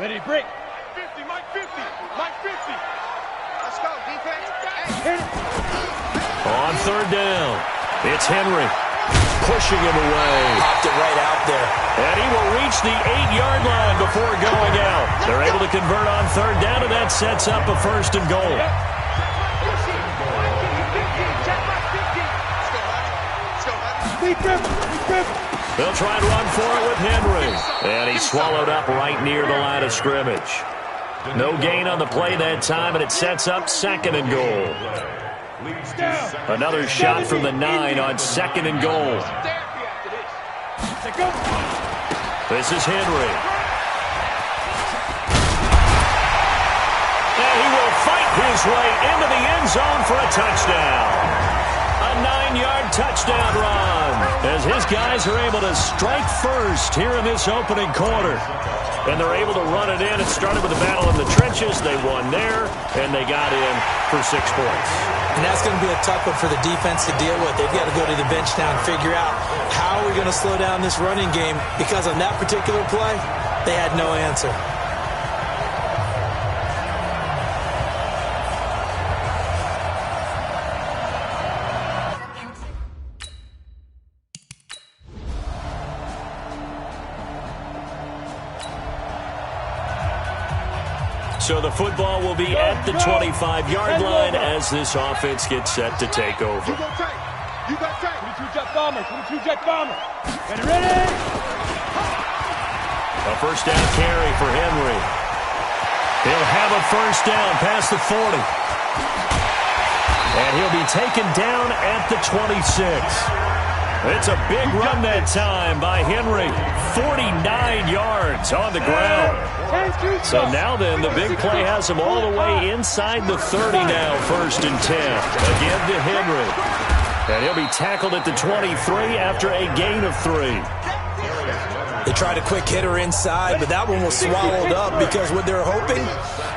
Ready to break. 50, Mike 50, Mike 50. Let's go, defense. On third down, it's Henry. Pushing him away. Popped it right out there. And he will reach the 8-yard line before going out. They're able to convert on third down, and that sets up a first and goal. They'll try and run for it with Henry. And he's swallowed up right near the line of scrimmage. No gain on the play that time, and it sets up second and goal. Another shot from the 9 on second and goal. This is Henry. And he will fight his way into the end zone for a touchdown. A 9-yard touchdown run as his guys are able to strike first here in this opening quarter. And they're able to run it in. It started with a battle in the trenches. They won there, and they got in for 6 points. And that's going to be a tough one for the defense to deal with. They've got to go to the bench now and figure out how are we going to slow down this running game, because on that particular play, they had no answer. So the football will be at the 25-yard line as this offense gets set to take over. You go take. You go take. 22 jet bomber. 22 jet bomber. Ready. A first down carry for Henry. He'll have a first down past the 40. And he'll be taken down at the 26. It's a big run that time by Henry. 49 yards on the ground. So now then, the big play has him all the way inside the 30 now, first and 10. Again to Henry. And he'll be tackled at the 23 after a gain of 3. They tried a quick hitter inside, but that one was swallowed up because what they're hoping,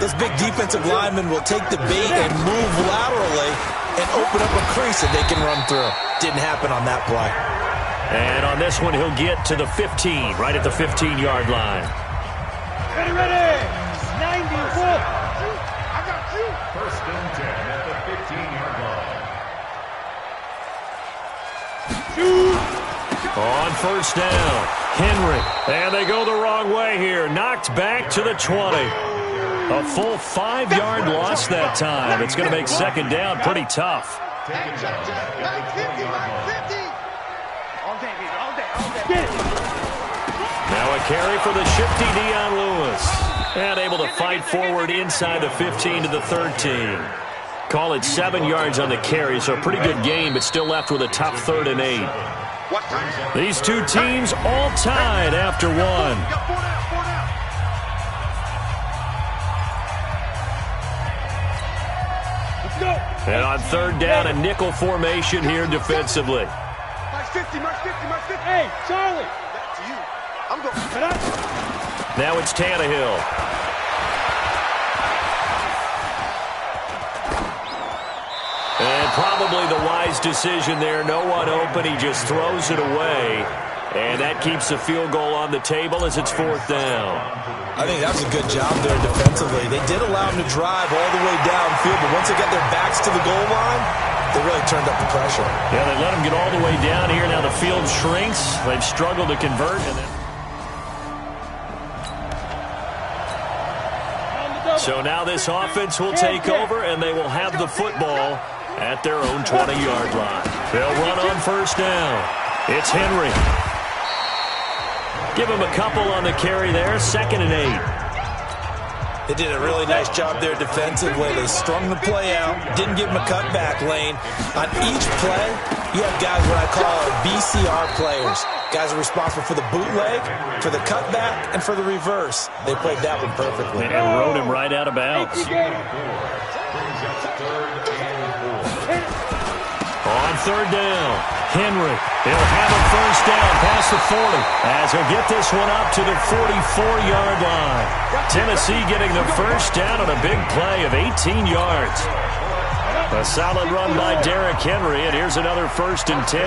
those big defensive linemen will take the bait and move laterally and open up a crease that they can run through. Didn't happen on that play. And on this one, he'll get to the 15, right at the 15-yard line. Ready. 94. I got you. First and 10 at the 15-yard line. On first down, Henry. And they go the wrong way here. Knocked back to the 20. A full 5-yard loss that time. It's going to make second down pretty tough. Now a carry for the shifty Dion Lewis. And able to fight forward inside the 15 to the 13. Call it 7 yards on the carry, so a pretty good game, but still left with a tough 3rd and 8. These two teams all tied after one. And on third down, a nickel formation here defensively. Mike 50, Mike 50, Mike 50. Hey, Charlie. Back to you. I'm going. Now it's Tannehill. And probably the wise decision there. No one open. He just throws it away. And that keeps the field goal on the table as it's 4th down. I think that was a good job there defensively. They did allow him to drive all the way downfield, but once they got their backs to the goal line, they really turned up the pressure. Yeah, they let him get all the way down here. Now the field shrinks. They've struggled to convert. So now this offense will take over, and they will have the football at their own 20-yard line. They'll run on first down. It's Henry. Give him a couple on the carry there. 2nd and 8. They did a really nice job there defensively. They strung the play out, didn't give him a cutback lane. On each play, you have guys what I call BCR players. Guys are responsible for the bootleg, for the cutback, and for the reverse. They played that one perfectly. And rode him right out of bounds. On third down, Henry. He'll have a first down past the 40 as he'll get this one up to the 44-yard line. Tennessee getting the first down on a big play of 18 yards. A solid run by Derrick Henry, and here's another 1st and 10.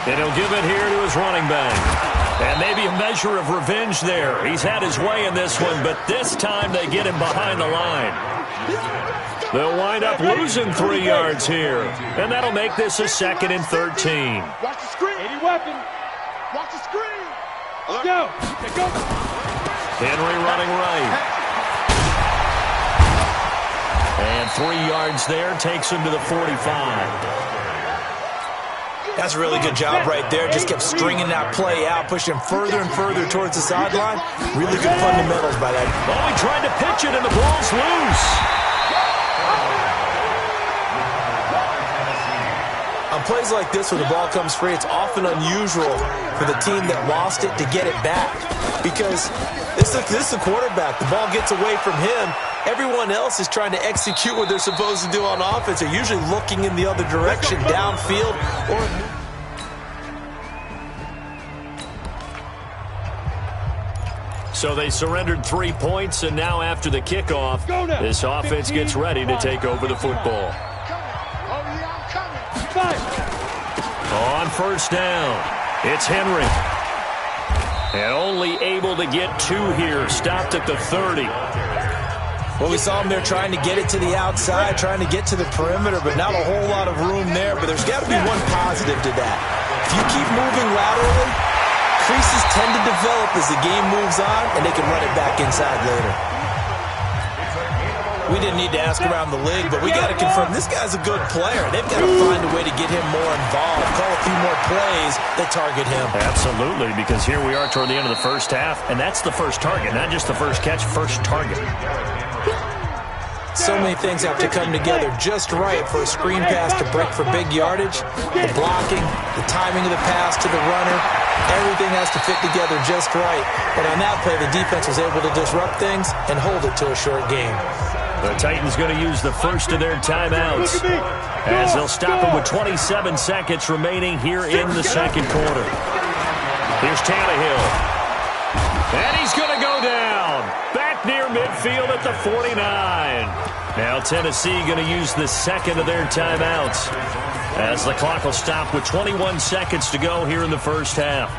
And he'll give it here to his running back. And maybe a measure of revenge there. He's had his way in this one, but this time they get him behind the line. They'll wind up losing 3 yards here, and that'll make this a 2nd and 13. Watch the screen. 80 weapon. Watch the screen. Go. Take go. Henry running right. And 3 yards there takes him to the 45. That's a really good job right there. Just kept stringing that play out, pushing him further and further towards the sideline. Really good fundamentals by that. Oh, he tried to pitch it, and the ball's loose. On plays like this where the ball comes free, it's often unusual for the team that lost it to get it back. Because this is the quarterback. The ball gets away from him. Everyone else is trying to execute what they're supposed to do on offense. They're usually looking in the other direction, downfield. So they surrendered 3 points, and now after the kickoff, this offense gets ready to take over the football. On first down, it's Henry. And only able to get 2 here, stopped at the 30. Well, we saw him there trying to get it to the outside, trying to get to the perimeter, but not a whole lot of room there. But there's got to be one positive to that. If you keep moving laterally, creases tend to develop as the game moves on, and they can run it back inside later. We didn't need to ask around the league, but we got to confirm this guy's a good player. They've got to find a way to get him more involved, call a few more plays that target him. Absolutely, because here we are toward the end of the first half, and that's the first target, not just the first catch, first target. So many things have to come together just right for a screen pass to break for big yardage. The blocking, the timing of the pass to the runner, everything has to fit together just right. But on that play, the defense was able to disrupt things and hold it to a short game. The Titans going to use the first of their timeouts as they'll stop him with 27 seconds remaining here in the second quarter. Here's Tannehill. And he's going to go down. Back near midfield at the 49. Now Tennessee going to use the second of their timeouts as the clock will stop with 21 seconds to go here in the first half.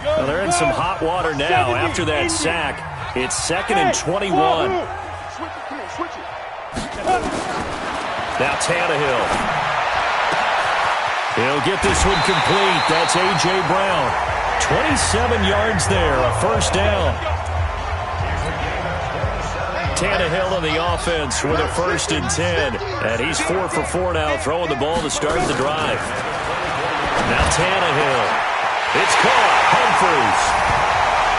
Well, they're in some hot water now after that sack. It's 2nd and 21. Now Tannehill. He'll get this one complete. That's A.J. Brown. 27 yards there, a first down. Tannehill on the offense with a 1st and 10. And he's 4 for 4 now, throwing the ball to start the drive. Now Tannehill. It's caught. Humphries.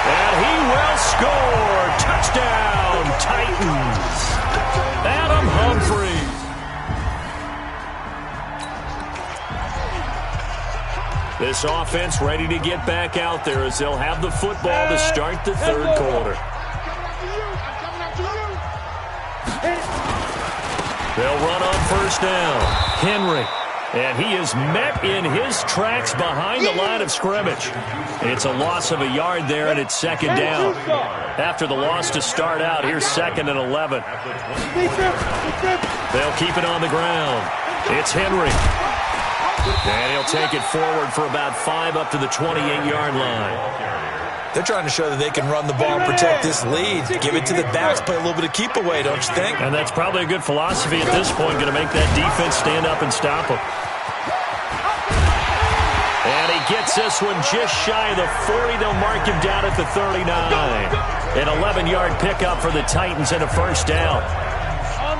And he will score. Touchdown, Titans. Adam Humphries. This offense ready to get back out there as they'll have the football to start the third quarter. They'll run on first down. Henry. And he is met in his tracks behind the line of scrimmage. It's a loss of a yard there, and it's 2nd down. After the loss to start out, here's 2nd and 11. They'll keep it on the ground. It's Henry. And he'll take it forward for about 5 up to the 28-yard line. They're trying to show that they can run the ball and protect this lead. Give it to the backs, play a little bit of keep away, don't you think? And that's probably a good philosophy at this point, going to make that defense stand up and stop them. And he gets this one just shy of the 40. They'll mark him down at the 39. An 11-yard pickup for the Titans and a first down.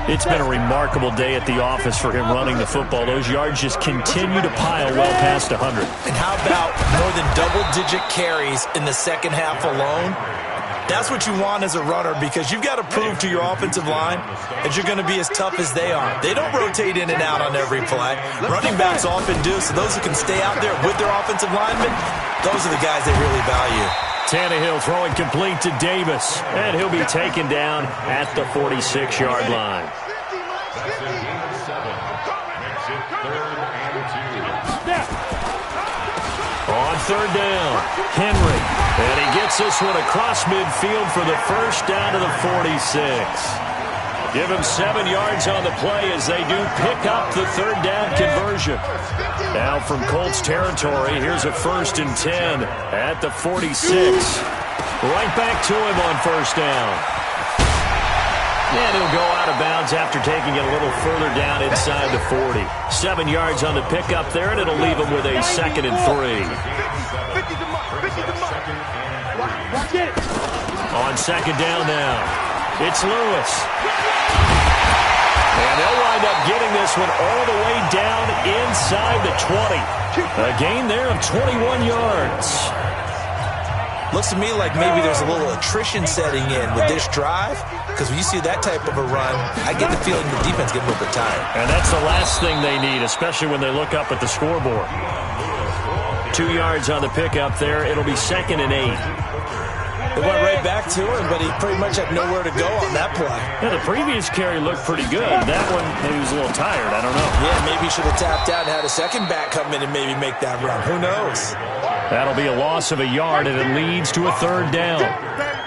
It's been a remarkable day at the office for him running the football. Those yards just continue to pile well past 100. And how about more than double-digit carries in the second half alone? That's what you want as a runner, because you've got to prove to your offensive line that you're going to be as tough as they are. They don't rotate in and out on every play. Running backs often do, so those who can stay out there with their offensive linemen, those are the guys they really value. Tannehill throwing complete to Davis, and he'll be taken down at the 46-yard line. On third down, Henry, and he gets this one across midfield for the first down to the 46. Give him 7 yards on the play as they do pick up the third down conversion. Now from Colts territory, here's a 1st and 10 at the 46. Right back to him on 1st down. And he'll go out of bounds after taking it a little further down inside the 40. 7 yards on the pickup there, and it'll leave him with a 2nd and 3. On 2nd down now, it's Lewis. And they'll wind up getting this one all the way down inside the 20. A gain there of 21 yards. Looks to me like maybe there's a little attrition setting in with this drive, because when you see that type of a run, I get the feeling the defense getting a little bit tired. And that's the last thing they need, especially when they look up at the scoreboard. 2 yards on the pickup there. It'll be 2nd and 8. They went right back to him, but he pretty much had nowhere to go on that play. Yeah, the previous carry looked pretty good. That one, maybe he was a little tired. I don't know. Yeah, maybe he should have tapped out and had a second back come in and maybe make that run. Who knows? That'll be a loss of a yard, and it leads to a 3rd down.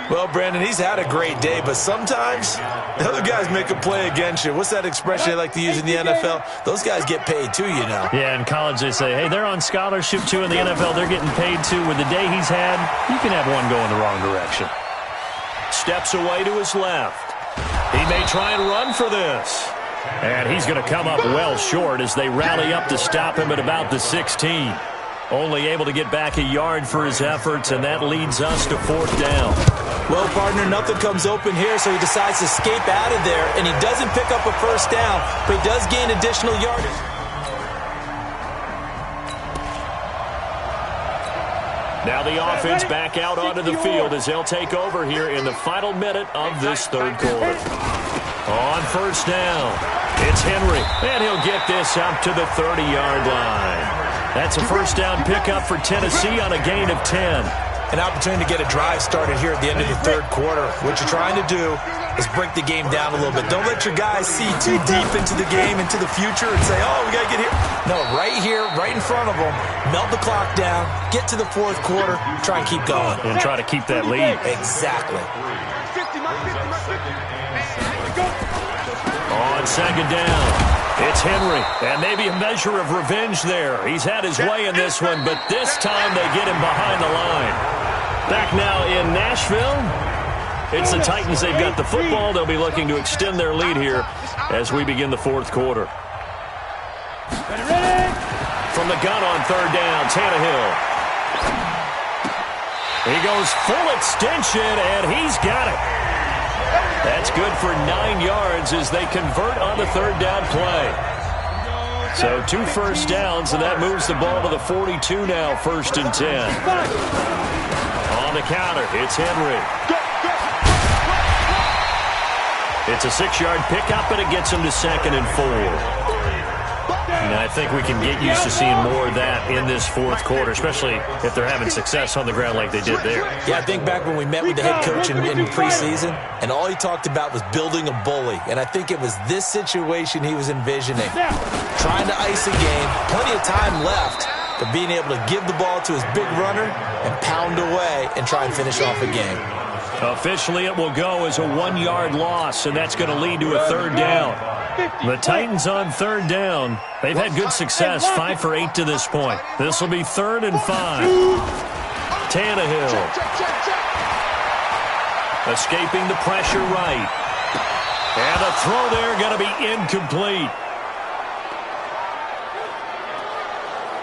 Well, Brandon, he's had a great day, but sometimes the other guys make a play against you. What's that expression they like to use in the NFL? Those guys get paid too, you know. Yeah, in college they say, hey, they're on scholarship too. In the NFL, they're getting paid too. With the day he's had, you can have one going the wrong direction. Steps away to his left. He may try and run for this. And he's going to come up well short as they rally up to stop him at about the 16. Only able to get back a yard for his efforts, and that leads us to 4th down. Well, partner, nothing comes open here, so he decides to escape out of there, and he doesn't pick up a 1st down, but he does gain additional yardage. Now the offense back out onto the field as they'll take over here in the final minute of this 3rd quarter. On 1st down, it's Henry, and he'll get this up to the 30-yard line. That's a 1st down pickup for Tennessee on a gain of 10. An opportunity to get a drive started here at the end of the 3rd quarter. What you're trying to do is break the game down a little bit. Don't let your guys see too deep into the game, into the future, and say, oh, we got to get here. No, right here, right in front of them, melt the clock down, get to the 4th quarter, try and keep going. And try to keep that lead. Exactly. On 2nd down. It's Henry, and maybe a measure of revenge there. He's had his way in this one, but this time they get him behind the line. Back now in Nashville, it's the Titans. They've got the football. They'll be looking to extend their lead here as we begin the 4th quarter. From the gun on 3rd down, Tannehill. He goes full extension, and he's got it. That's good for 9 yards as they convert on the 3rd down play. So 2 1st downs, and that moves the ball to the 42 now, 1st and 10. On the counter, it's Henry. It's a 6-yard pickup, and it gets him to 2nd and 4. And I think we can get used to seeing more of that in this 4th quarter, especially if they're having success on the ground like they did there. Yeah, I think back when we met with the head coach in preseason, and all he talked about was building a bully. And I think it was this situation he was envisioning. Trying to ice a game, plenty of time left, but being able to give the ball to his big runner and pound away and try and finish off a game. Officially, it will go as a 1-yard loss, and that's going to lead to a 3rd down. The Titans on 3rd down. They've had good success, 5 for 8 to this point. This will be 3rd and 5. Tannehill. Escaping the pressure right. And a throw there going to be incomplete.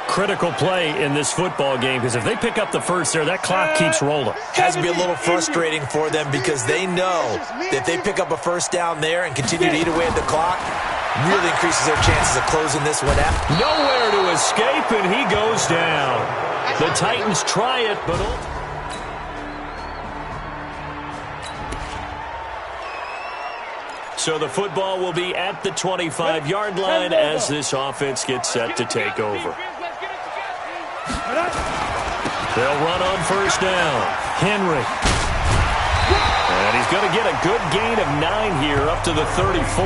Critical play in this football game, because if they pick up the 1st there, that clock keeps rolling. Has to be a little frustrating for them because they know that if they pick up a 1st down there and continue to eat away at the clock, really increases their chances of closing this one out. Nowhere to escape, and he goes down. The Titans try it, but... So the football will be at the 25-yard line as this offense gets set to take over. They'll run on 1st down. Henry. And he's going to get a good gain of 9 here up to the 34.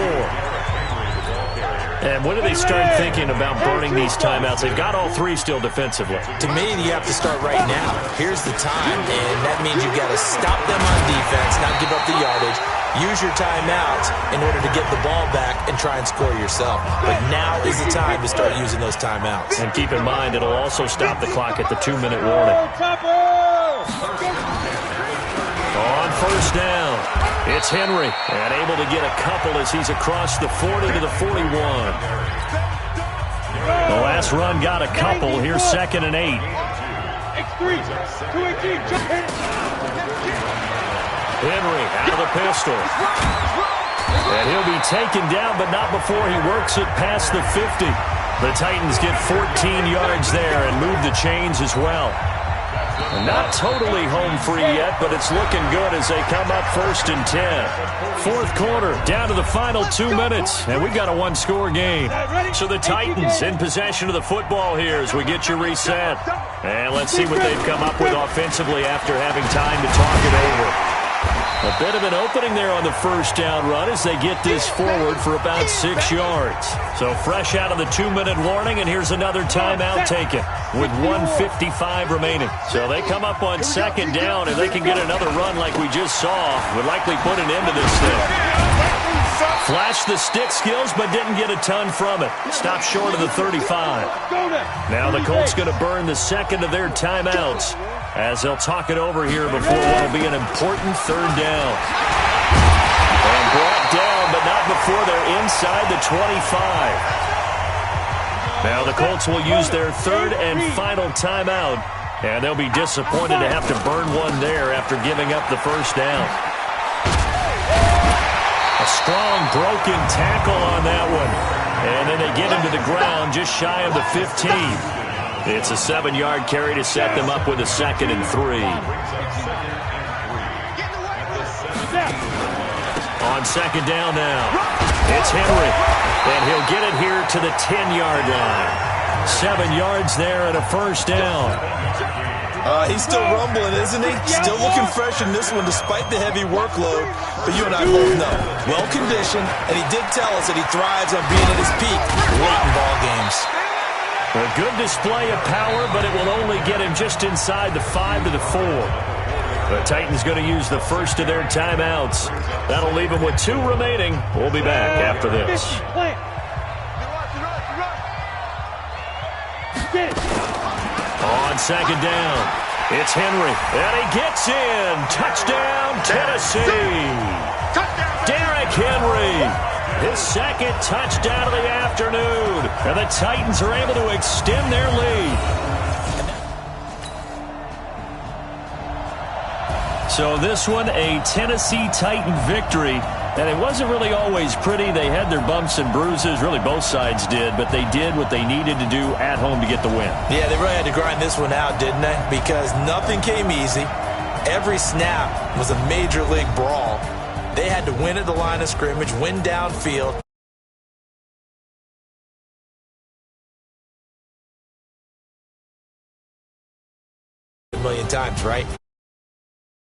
And when do they start thinking about burning these timeouts? They've got all 3 still defensively. To me, you have to start right now. Here's the time, and that means you've got to stop them on defense, not give up the yardage. Use your timeouts in order to get the ball back and try and score yourself. But now is the time to start using those timeouts. And keep in mind, it'll also stop the clock at the 2-minute warning. On first down, it's Henry, and able to get a couple as he's across the 40 to the 41. The last run got a couple. Here's 2nd and 8. Henry out of the pistol. And he'll be taken down, but not before he works it past the 50. The Titans get 14 yards there and move the chains as well. Not totally home free yet, but it's looking good as they come up 1st and 10. Fourth quarter, down to the final 2 minutes, and we've got a one-score game. So the Titans in possession of the football here as we get you reset. And let's see what they've come up with offensively after having time to talk it over. A bit of an opening there on the first down run as they get this forward for about 6 yards. So fresh out of the 2-minute warning, and here's another timeout taken with 1:55 remaining. So they come up on 2nd down, and they can get another run like we just saw. Would likely put an end to this thing. Flashed the stick skills, but didn't get a ton from it. Stopped short of the 35. Now the Colts going to burn the second of their timeouts as they'll talk it over here before what will be an important 3rd down. And brought down, but not before they're inside the 25. Now the Colts will use their 3rd and final timeout, and they'll be disappointed to have to burn one there after giving up the first down. A strong broken tackle on that one. And then they get him to the ground just shy of the 15. It's a 7-yard carry to set them up with a 2nd and 3. On 2nd down now, it's Henry. And he'll get it here to the 10-yard line. 7 yards there and a first down. He's still rumbling, isn't he? Still looking fresh in this one despite the heavy workload. But you and I both know, well-conditioned, and he did tell us that he thrives on being at his peak late in ball games. A good display of power, but it will only get him just inside the 5 to the 4. The Titans going to use the first of their timeouts. That'll leave them with 2 remaining. We'll be back after this. On 2nd down, it's Henry, and he gets in. Touchdown, Tennessee. Derrick Henry, his 2nd touchdown of the afternoon, and the Titans are able to extend their lead. So this one, a Tennessee Titan victory. And it wasn't really always pretty. They had their bumps and bruises. Really, both sides did. But they did what they needed to do at home to get the win. Yeah, they really had to grind this one out, didn't they? Because nothing came easy. Every snap was a major league brawl. They had to win at the line of scrimmage, win downfield. A million times, right?